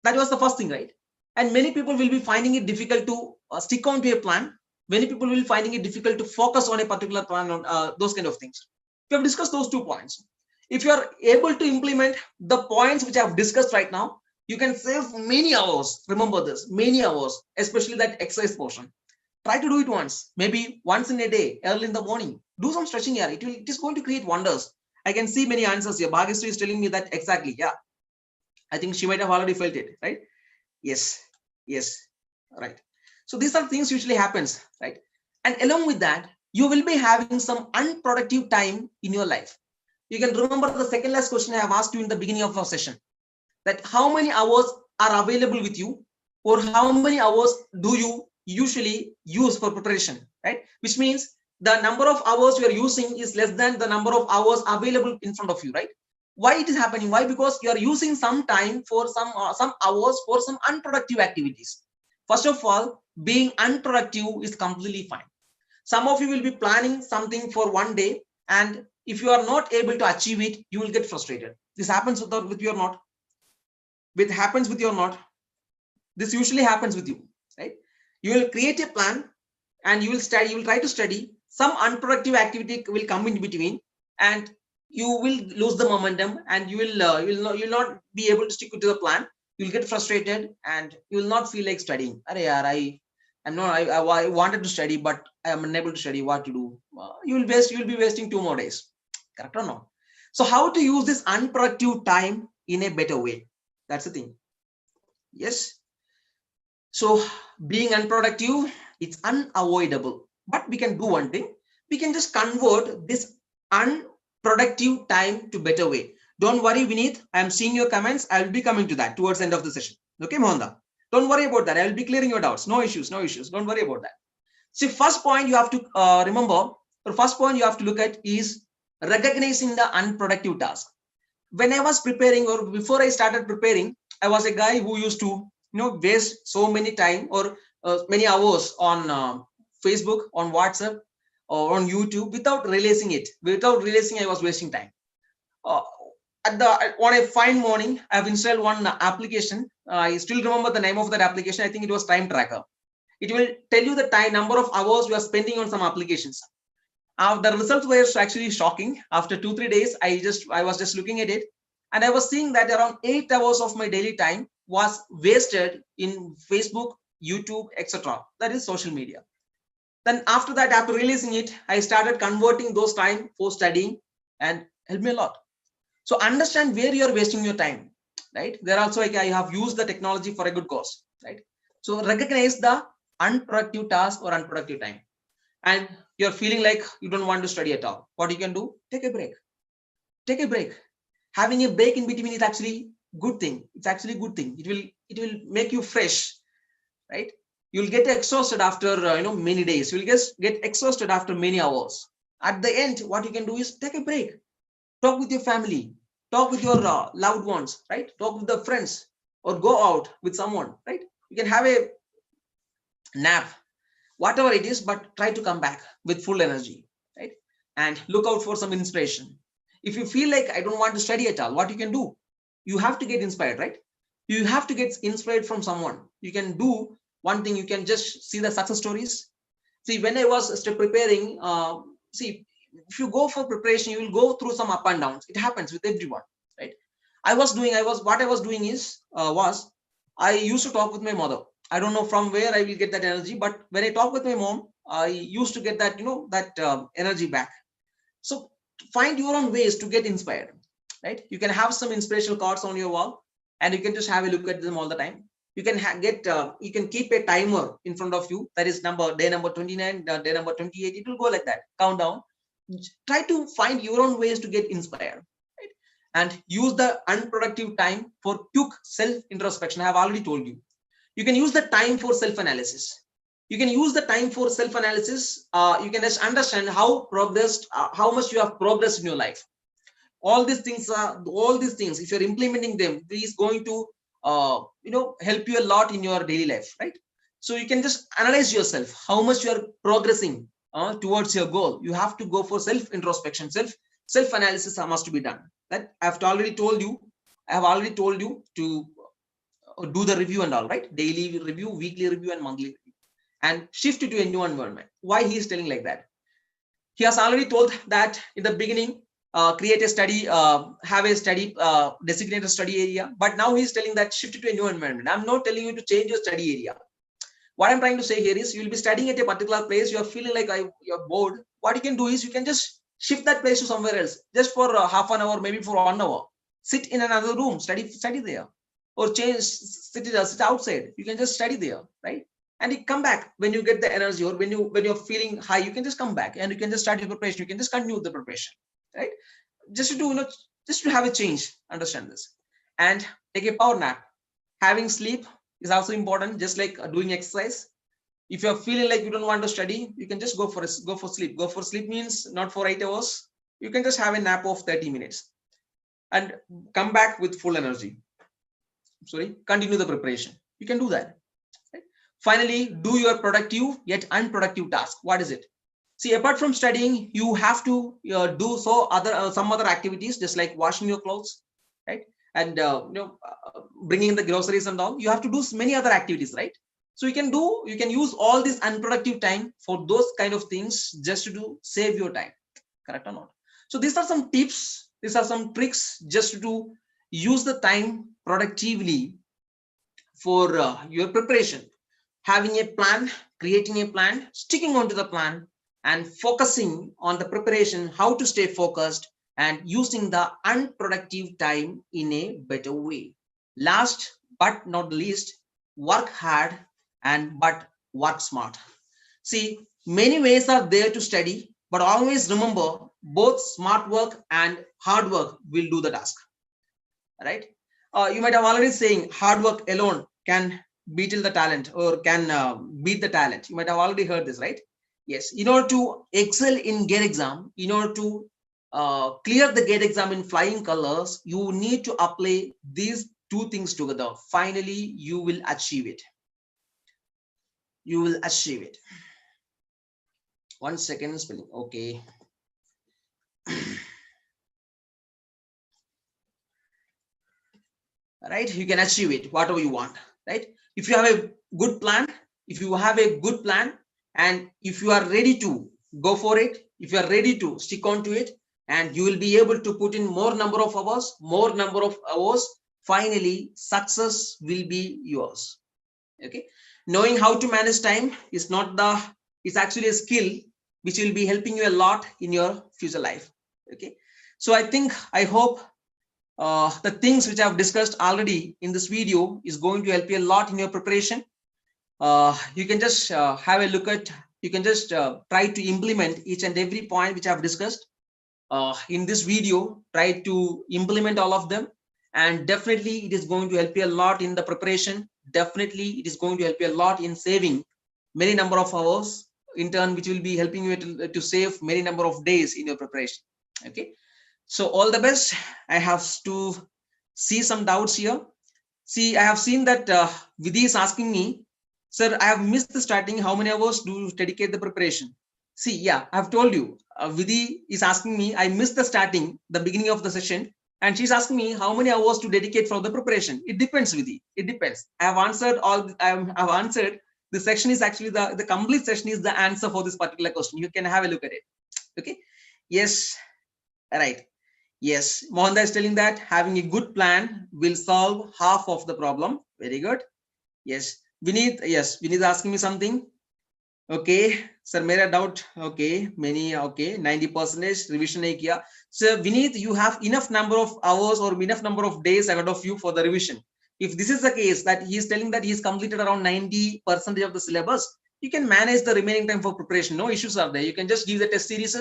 that was the first thing, right? And many people will be finding it difficult to stick on to a plan. Many people will be finding it difficult to focus on a particular plan, on those kind of things. We have discussed those 2 points. If you are able to implement the points which I have discussed right now, you can save many hours. Remember this, many hours, especially that exercise portion. Try to do it once, maybe once in a day, early in the morning. Do some stretching here. It is going to create wonders. I can see many answers here. Bhagisri is telling me that exactly. Yeah, I think she might have already felt it, right? Yes, right. So these are things usually happens, right? And along with that, you will be having some unproductive time in your life. You can remember the second last question I have asked you in the beginning of our session, that how many hours are available with you, or how many hours do you usually use for preparation, right? Which means the number of hours you are using is less than the number of hours available in front of you, right? Why it is happening? Why? Because you are using some time for some hours for some unproductive activities. First of all, being unproductive is completely fine. Some of you will be planning something for one day, and if you are not able to achieve it, you will get frustrated. This happens with you or not? Happens with you or not? This usually happens with you, right? You will create a plan and you will study, you will try to study. Some unproductive activity will come in between, and you will lose the momentum, and you will not be able to stick to the plan. You'll get frustrated and you will not feel like studying. I wanted to study, but I am unable to study. What to do? You will be wasting 2 more days. Correct or not? So how to use this unproductive time in a better way? That's the thing. Yes. So being unproductive, it's unavoidable. But we can do one thing. We can just convert this unproductive time to better way. Don't worry, Vineet. I am seeing your comments. I will be coming to that towards the end of the session. Okay, Mohanda. Don't worry about that. I will be clearing your doubts. No issues. No issues. Don't worry about that. See, first point you have to remember, the first point you have to look at is recognizing the unproductive task. When I was preparing, or before I started preparing, I was a guy who used to waste so many time or many hours on Facebook, on WhatsApp, or on YouTube without realizing it. Without realizing I was wasting time. Uh, on a fine morning, I have installed one application. I still remember the name of that application. I think it was Time Tracker. It will tell you the time number of hours you are spending on some applications. The results were actually shocking. After 2-3 days, I was just looking at it, and I was seeing that around 8 hours of my daily time was wasted in Facebook, YouTube, etc. That is social media. Then after that, after releasing it, I started converting those time for studying, and helped me a lot. So understand where you are wasting your time, right? There also, I have used the technology for a good cause, right? So recognize the unproductive task or unproductive time. And you're feeling like you don't want to study at all. What you can do? Take a break. Take a break. Having a break in between is actually good thing. It's actually a good thing. It will make you fresh, right? You'll get exhausted after many days. You'll just get exhausted after many hours. At the end, what you can do is take a break. Talk with your family. Talk with your loved ones, right? Talk with the friends, or go out with someone, right? You can have a nap, whatever it is, but try to come back with full energy, right? And look out for some inspiration. If you feel like I don't want to study at all, what you can do? You have to get inspired, right? You have to get inspired from someone. You can do one thing. You can just see the success stories. See, when I was still preparing, see, if you go for preparation, you will go through some up and downs. It happens with everyone, right? What I was doing is, I used to talk with my mother. I don't know from where I will get that energy, but when I talk with my mom, I used to get that, energy back. So find your own ways to get inspired, right? You can have some inspirational cards on your wall, and you can just have a look at them all the time. You can you can keep a timer in front of you. That is day number 29, day number 28. It will go like that, countdown. Try to find your own ways to get inspired, right? And use the unproductive time for quick self introspection. I have already told you. You can use the time for self-analysis. You can use the time for self-analysis. You can just understand how much you have progressed in your life. All these things, if you're implementing them, this is going to, help you a lot in your daily life, right? So you can just analyze yourself, how much you are progressing towards your goal. You have to go for self-introspection, self-analysis must be done. That I have already told you. I have already told you to do the review and all, right? Daily review, weekly review, and monthly review, and shift it to a new environment. Why he is telling like that? He has already told that in the beginning, create a study, have a study, designate a study area. But now he's telling that shift it to a new environment. I'm not telling you to change your study area. What I'm trying to say here is, you'll be studying at a particular place. You're feeling like you're bored. What you can do is, you can just shift that place to somewhere else, just for half an hour, maybe for 1 hour. Sit in another room, study there, or sit outside. You can just study there, right? And you come back when you get the energy, or when you're feeling high. You can just come back and you can just start your preparation. You can just continue the preparation, right? Just to do, just to have a change. Understand this. And take a power nap. Having sleep is also important, just like doing exercise. If you're feeling like you don't want to study, you can just go for sleep. Go for sleep means not for 8 hours. You can just have a nap of 30 minutes and come back with full energy. Continue the preparation. You can do that, right? Finally, do your productive yet unproductive task. What is it? See, apart from studying, you have to do some other activities, just like washing your clothes, right? And bringing the groceries and all. You have to do many other activities, right? So you can use all this unproductive time for those kind of things, just to save your time. Correct or not? So these are some tips. These are some tricks, just to use the time productively for your preparation. Having a plan, creating a plan, sticking onto the plan, and focusing on the preparation, how to stay focused and using the unproductive time in a better way. Last but not least, work hard but work smart. See, many ways are there to study, but always remember both smart work and hard work will do the task, right? You might have already saying hard work alone can beat the talent or can beat the talent. You might have already heard this, right? Yes. In order to excel in GATE exam, in order to clear the GATE exam in flying colors, you need to apply these two things together. Finally, you will achieve it. You will achieve it. 1 second spelling. Okay. Right, you can achieve it whatever you want, right? If you have a good plan, and if you are ready to go for it, if you are ready to stick on to it, and you will be able to put in more number of hours, finally success will be yours. Okay, knowing how to manage time is not the it's actually a skill which will be helping you a lot in your future life. Okay, so I hope the things which I've discussed already in this video is going to help you a lot in your preparation. You can just have a look at, you can just try to implement each and every point which I've discussed in this video. Try to implement all of them, and definitely it is going to help you a lot in the preparation. Definitely it is going to help you a lot in saving many number of hours, in turn which will be helping you to save many number of days in your preparation. Okay, so all the best. I have to see some doubts here. See, I have seen that Vidhi is asking me, sir, I have missed the starting. How many hours do you dedicate the preparation? See, yeah, I have told you. Vidhi is asking me, I missed the starting, the beginning of the session, and she's asking me how many hours to dedicate for the preparation. It depends, Vidhi. It depends. I have answered all. I have answered. The section is actually the complete session is the answer for this particular question. You can have a look at it. Okay. Yes. Right. Yes, Mohandas is telling that having a good plan will solve half of the problem. Very good. Yes, Vineet. Yes, Vineet is asking me something. Okay, sir, mera doubt. Okay, many. Okay, 90% revision nahi kiya. So Vineet, you have enough number of hours or enough number of days ahead of you for the revision. If this is the case, that he is telling that he is completed around 90% of the syllabus, you can manage the remaining time for preparation. No issues are there. You can just give the test series.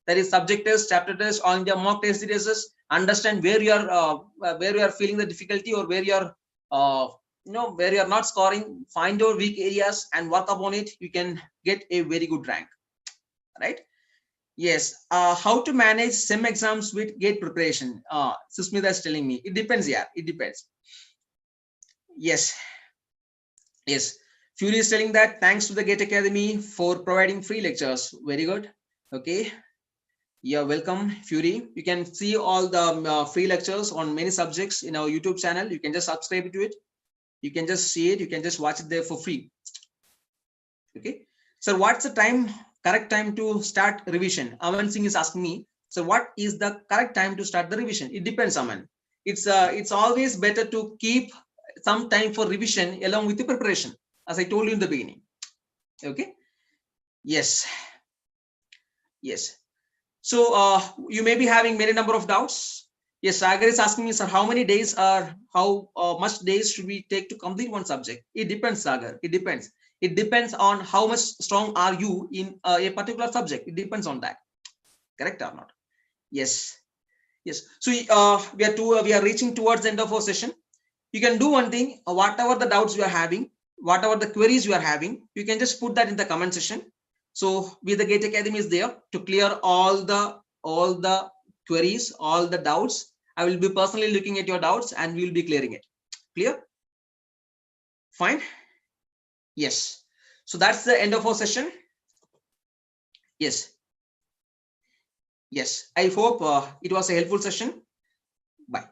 That is subject test, chapter test, on the mock test series. Understand where you are feeling the difficulty, or where you are where you are not scoring. Find your weak areas and work upon it. You can get a very good rank, right? Yes. How to manage SEM exams with GATE preparation? Susmita is telling me it depends. Yeah, it depends. Yes. Yes. Fury is telling that thanks to the GATE Academy for providing free lectures. Very good. Okay. You're welcome, Fury. You can see all the free lectures on many subjects in our YouTube channel. You can just subscribe to it. You can just see it. You can just watch it there for free. Okay. So what's the correct time to start revision? Aman Singh is asking me, so what is the correct time to start the revision? It depends, Aman. It's always better to keep some time for revision along with the preparation, as I told you in the beginning. Okay. Yes. Yes. So you may be having many number of doubts. Yes, Sagar is asking me, sir, how many days or how much days should we take to complete one subject? It depends, Sagar. It depends. It depends on how much strong are you in a particular subject. It depends on that. Correct or not? Yes. Yes. So we are reaching towards the end of our session. You can do one thing. Whatever the doubts you are having, whatever the queries you are having, you can just put that in the comment section. So the GATE Academy is there to clear all the queries, all the doubts. I will be personally looking at your doubts and we will be clearing it. Clear? Fine. Yes. So that's the end of our session. Yes. Yes. I hope it was a helpful session. Bye.